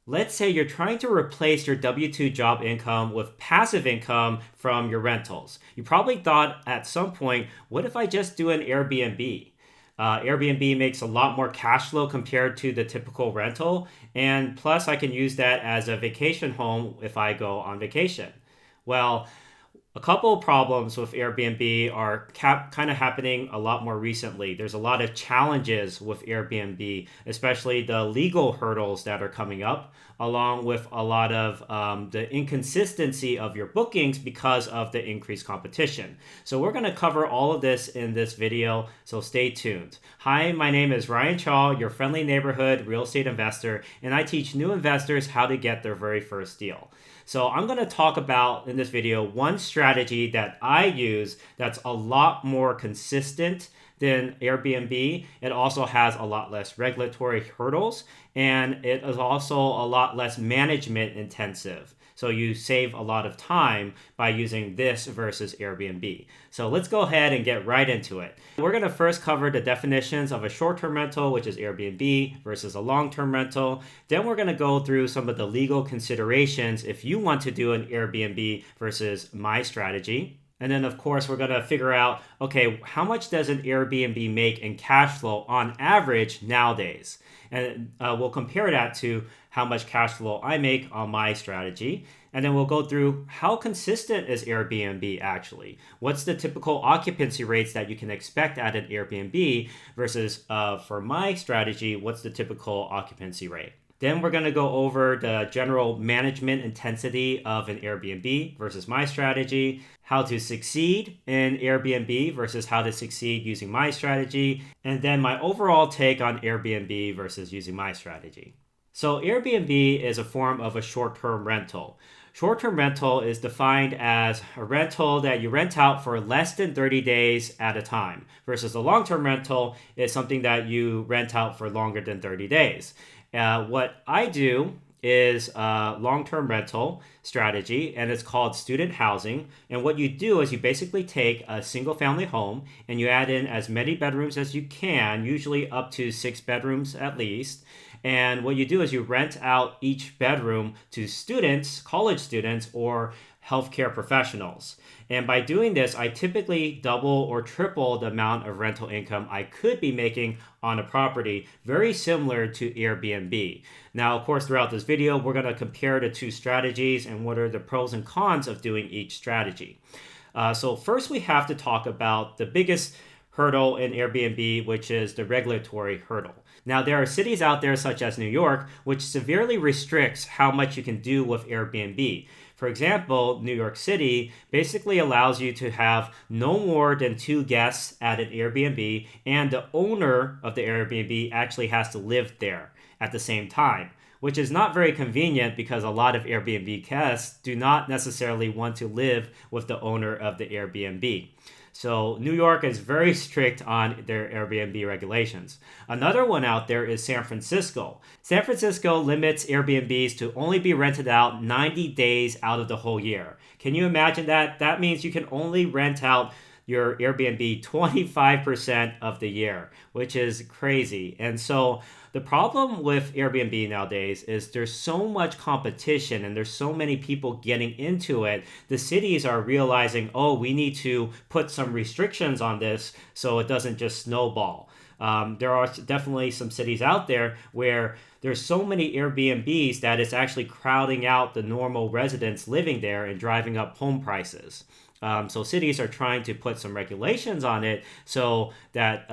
Let's say you're trying to replace your W-2 job income with passive income from your rentals. You probably thought at some point, what if I just do an Airbnb? Airbnb makes a lot more cash flow compared to the typical rental, and plus I can use that as a vacation home if I go on vacation. Well, a couple of problems with Airbnb are kind of happening a lot more recently. There's a lot of challenges with Airbnb, especially the legal hurdles that are coming up, along with a lot of the inconsistency of your bookings because of the increased competition. So we're going to cover all of this in this video, so stay tuned. Hi, my name is Ryan Chaw, your friendly neighborhood real estate investor, and I teach new investors how to get their very first deal. So I'm going to talk about in this video one strategy that I use that's a lot more consistent than Airbnb. It also has a lot less regulatory hurdles, and it is also a lot less management intensive. So you save a lot of time by using this versus Airbnb. So let's go ahead and get right into it. We're going to first cover the definitions of a short-term rental, which is Airbnb, versus a long-term rental. Then we're going to go through some of the legal considerations if you want to do an Airbnb versus my strategy. And then, of course, we're going to figure out, okay, how much does an Airbnb make in cash flow on average nowadays? And we'll compare that to how much cash flow I make on my strategy. And then we'll go through how consistent is Airbnb actually? What's the typical occupancy rates that you can expect at an Airbnb versus for my strategy, what's the typical occupancy rate? Then we're going to go over the general management intensity of an Airbnb versus my strategy, how to succeed in Airbnb versus how to succeed using my strategy, and then my overall take on Airbnb versus using my strategy. So Airbnb is a form of a short-term rental. Short-term rental is defined as a rental that you rent out for less than 30 days at a time, versus a long-term rental is something that you rent out for longer than 30 days. What I do is a long-term rental strategy, and it's called student housing. And what you do is you basically take a single-family home and you add in as many bedrooms as you can, usually up to 6 bedrooms at least. And what you do is you rent out each bedroom to students, college students, or healthcare professionals. And by doing this, I typically double or triple the amount of rental income I could be making on a property, very similar to Airbnb. Now, of course, throughout this video, we're going to compare the two strategies and what are the pros and cons of doing each strategy. So first, we have to talk about the biggest hurdle in Airbnb, which is the regulatory hurdle. Now, there are cities out there such as New York, which severely restricts how much you can do with Airbnb. For example, New York City basically allows you to have no more than 2 guests at an Airbnb, and the owner of the Airbnb actually has to live there at the same time, which is not very convenient because a lot of Airbnb guests do not necessarily want to live with the owner of the Airbnb. So New York is very strict on their Airbnb regulations. Another one out there is San Francisco. San Francisco limits Airbnbs to only be rented out 90 days out of the whole year. Can you imagine that? That means you can only rent out your Airbnb 25% of the year, which is crazy. And so the problem with Airbnb nowadays is there's so much competition and there's so many people getting into it. The cities are realizing, oh, we need to put some restrictions on this so it doesn't just snowball. There are definitely some cities out there where there's so many Airbnbs that it's actually crowding out the normal residents living there and driving up home prices. So cities are trying to put some regulations on it so that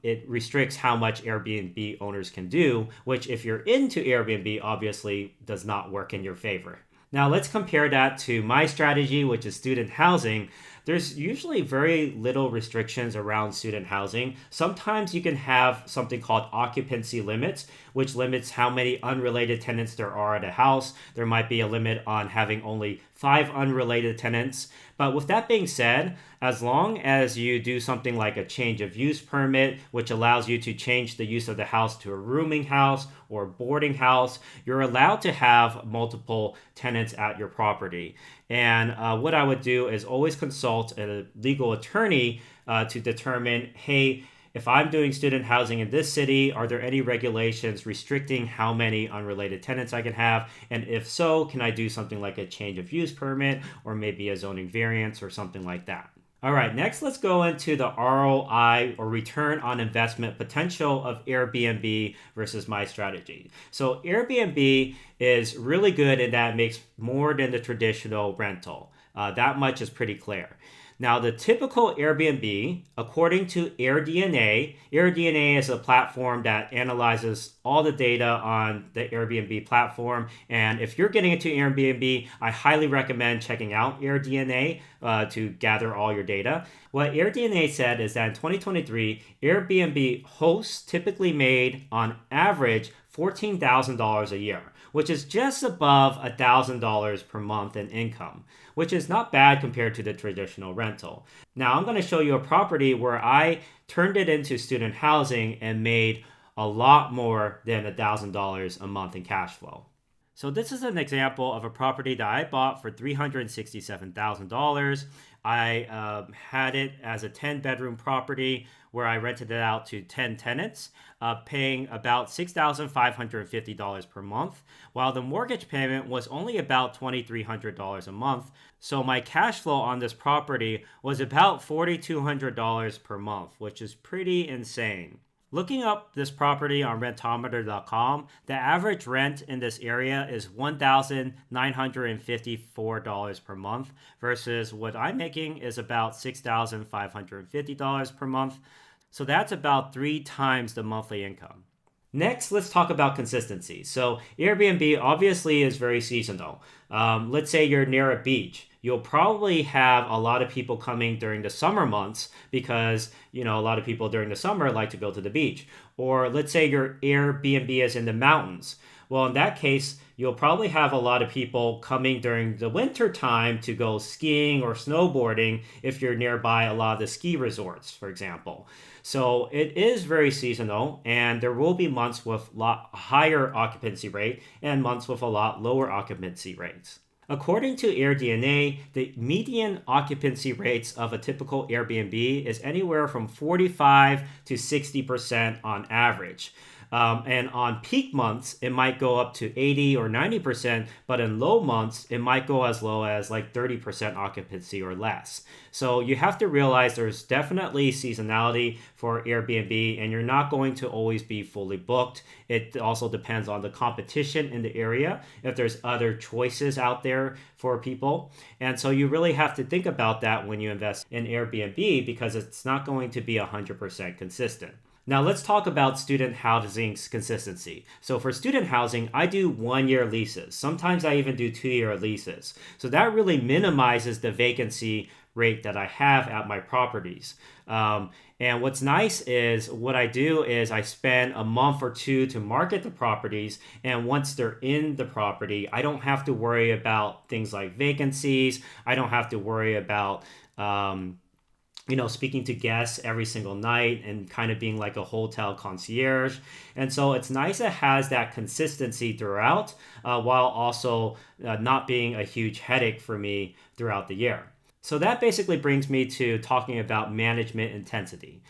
it restricts how much Airbnb owners can do, which if you're into Airbnb, obviously does not work in your favor. Now let's compare that to my strategy, which is student housing. There's usually very little restrictions around student housing. Sometimes you can have something called occupancy limits, which limits how many unrelated tenants there are at a house. There might be a limit on having only 5 unrelated tenants. But with that being said, as long as you do something like a change of use permit, which allows you to change the use of the house to a rooming house or boarding house, you're allowed to have multiple tenants at your property. And what I would do is always consult a legal attorney to determine, hey, if I'm doing student housing in this city, are there any regulations restricting how many unrelated tenants I can have? And if so, can I do something like a change of use permit or maybe a zoning variance or something like that? All right, next let's go into the ROI or return on investment potential of Airbnb versus my strategy. So Airbnb is really good in that it makes more than the traditional rental. That much is pretty clear. Now, the typical Airbnb, according to AirDNA, AirDNA is a platform that analyzes all the data on the Airbnb platform. And if you're getting into Airbnb, I highly recommend checking out AirDNA to gather all your data. What AirDNA said is that in 2023, Airbnb hosts typically made on average $14,000 a year, which is just above $1,000 per month in income, which is not bad compared to the traditional rental. Now, I'm going to show you a property where I turned it into student housing and made a lot more than $1,000 a month in cash flow. So this is an example of a property that I bought for $367,000. I had it as a 10-bedroom property where I rented it out to 10 tenants, paying about $6,550 per month, while the mortgage payment was only about $2,300 a month. So my cash flow on this property was about $4,200 per month, which is pretty insane. Looking up this property on rentometer.com, the average rent in this area is $1,954 per month versus what I'm making is about $6,550 per month. So that's about 3 times the monthly income. Next, let's talk about consistency. So Airbnb obviously is very seasonal. Let's say you're near a beach. You'll probably have a lot of people coming during the summer months because, a lot of people during the summer like to go to the beach. Or let's say your Airbnb is in the mountains. Well, in that case, you'll probably have a lot of people coming during the winter time to go skiing or snowboarding if you're nearby a lot of the ski resorts, for example. So it is very seasonal, and there will be months with a lot higher occupancy rate and months with a lot lower occupancy rates. According to AirDNA, the median occupancy rates of a typical Airbnb is anywhere from 45 to 60% on average. And on peak months, it might go up to 80 or 90%, but in low months, it might go as low as like 30% occupancy or less. So you have to realize there's definitely seasonality for Airbnb, and you're not going to always be fully booked. It also depends on the competition in the area, if there's other choices out there for people. And so you really have to think about that when you invest in Airbnb because it's not going to be 100% consistent. Now let's talk about student housing's consistency. So for student housing, I do 1-year leases. Sometimes I even do 2-year leases. So that really minimizes the vacancy rate that I have at my properties. And what's nice is what I do is I spend a month or 2 to market the properties. And once they're in the property, I don't have to worry about things like vacancies. I don't have to worry about speaking to guests every single night and kind of being like a hotel concierge. And so it's nice it has that consistency throughout while also not being a huge headache for me throughout the year. So that basically brings me to talking about management intensity.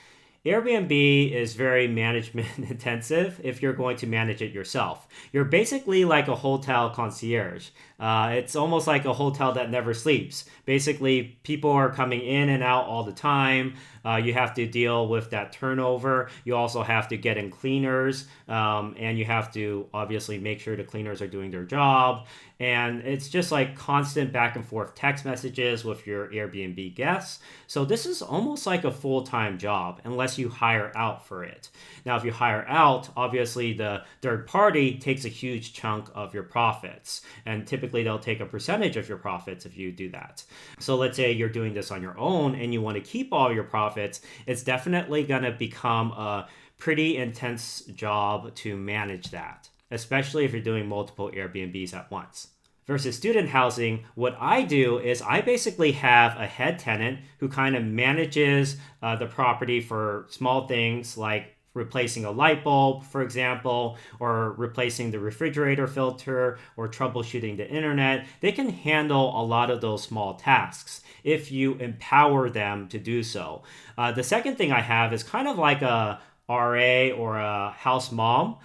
Airbnb is very management intensive if you're going to manage it yourself. You're basically like a hotel concierge. It's almost like a hotel that never sleeps. Basically, people are coming in and out all the time. You have to deal with that turnover. You also have to get in cleaners, and you have to obviously make sure the cleaners are doing their job. And it's just like constant back and forth text messages with your Airbnb guests. So this is almost like a full-time job unless you hire out for it. Now, if you hire out, obviously the third party takes a huge chunk of your profits. And typically they'll take a percentage of your profits if you do that. So let's say you're doing this on your own and you want to keep all your profits. It's definitely going to become a pretty intense job to manage that, especially if you're doing multiple Airbnbs at once. Versus student housing, what I do is I basically have a head tenant who kind of manages the property for small things like replacing a light bulb, for example, or replacing the refrigerator filter, or troubleshooting the internet. They can handle a lot of those small tasks if you empower them to do so. The second thing I have is kind of like a RA or a house mom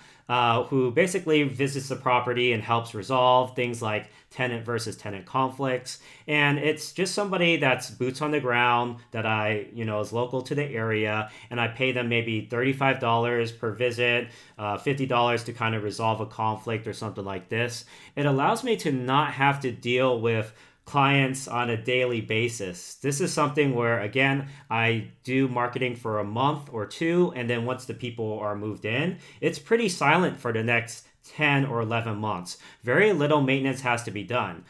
who basically visits the property and helps resolve things like tenant versus tenant conflicts. And it's just somebody that's boots on the ground that is local to the area. And I pay them maybe $35 per visit, $50 to kind of resolve a conflict or something like this. It allows me to not have to deal with clients on a daily basis. This is something where, again, I do marketing for a month or two, and then once the people are moved in, it's pretty silent for the next 10 or 11 months. Very little maintenance has to be done.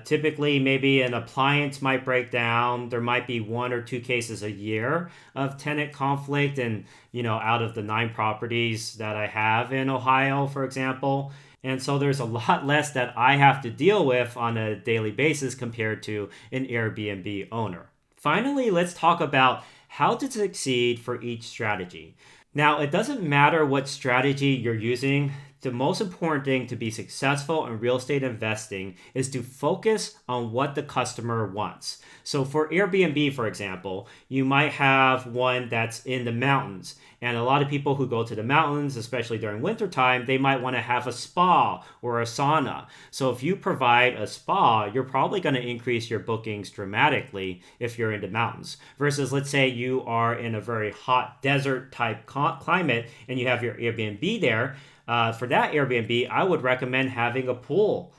Typically, maybe an appliance might break down. There might be 1 or 2 cases a year of tenant conflict, and out of the 9 properties that I have in Ohio, for example. And so there's a lot less that I have to deal with on a daily basis compared to an Airbnb owner. Finally, let's talk about how to succeed for each strategy. Now, it doesn't matter what strategy you're using. The most important thing to be successful in real estate investing is to focus on what the customer wants. So for Airbnb, for example, you might have one that's in the mountains. And a lot of people who go to the mountains, especially during wintertime, they might want to have a spa or a sauna. So if you provide a spa, you're probably going to increase your bookings dramatically if you're in the mountains. Versus, let's say you are in a very hot desert type climate and you have your Airbnb there. For that Airbnb, I would recommend having a pool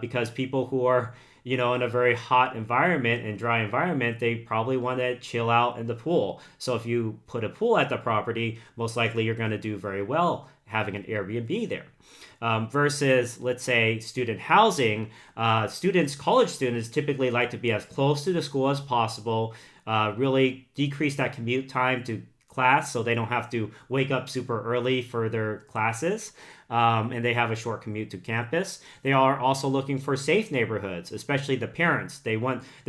because people who are in a very hot environment and dry environment, they probably want to chill out in the pool. So if you put a pool at the property, most likely you're going to do very well having an Airbnb there. Versus, let's say, student housing, college students typically like to be as close to the school as possible, really decrease that commute time to class so they don't have to wake up super early for their classes, and they have a short commute to campus. They are also looking for safe neighborhoods, especially the parents. The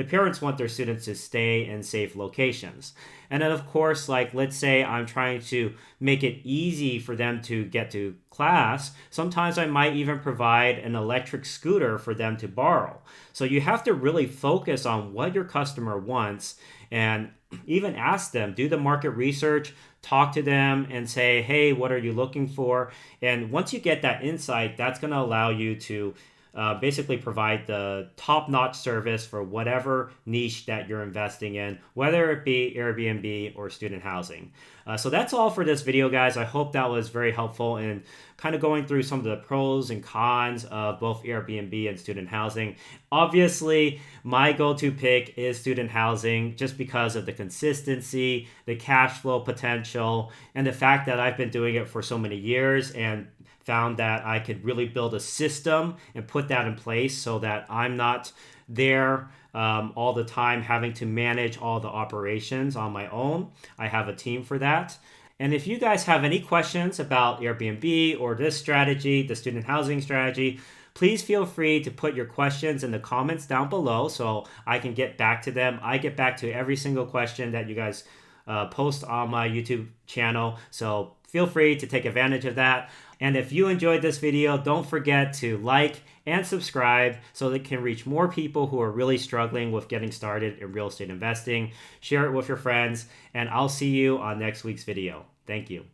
parents want their students to stay in safe locations. And then, of course, like, let's say I'm trying to make it easy for them to get to class. Sometimes I might even provide an electric scooter for them to borrow. So you have to really focus on what your customer wants and even ask them, do the market research, talk to them and say, hey, what are you looking for? And once you get that insight, that's going to allow you to basically provide the top-notch service for whatever niche that you're investing in, whether it be Airbnb or student housing. So that's all for this video, guys. I hope that was very helpful in kind of going through some of the pros and cons of both Airbnb and student housing. Obviously, my go-to pick is student housing just because of the consistency, the cash flow potential, and the fact that I've been doing it for so many years and found that I could really build a system and put that in place so that I'm not there all the time having to manage all the operations on my own. I have a team for that. And if you guys have any questions about Airbnb or this strategy, the student housing strategy, please feel free to put your questions in the comments down below so I can get back to them. I get back to every single question that you guys post on my YouTube channel. So feel free to take advantage of that. And if you enjoyed this video, don't forget to like and subscribe so that it can reach more people who are really struggling with getting started in real estate investing. Share it with your friends, and I'll see you on next week's video. Thank you.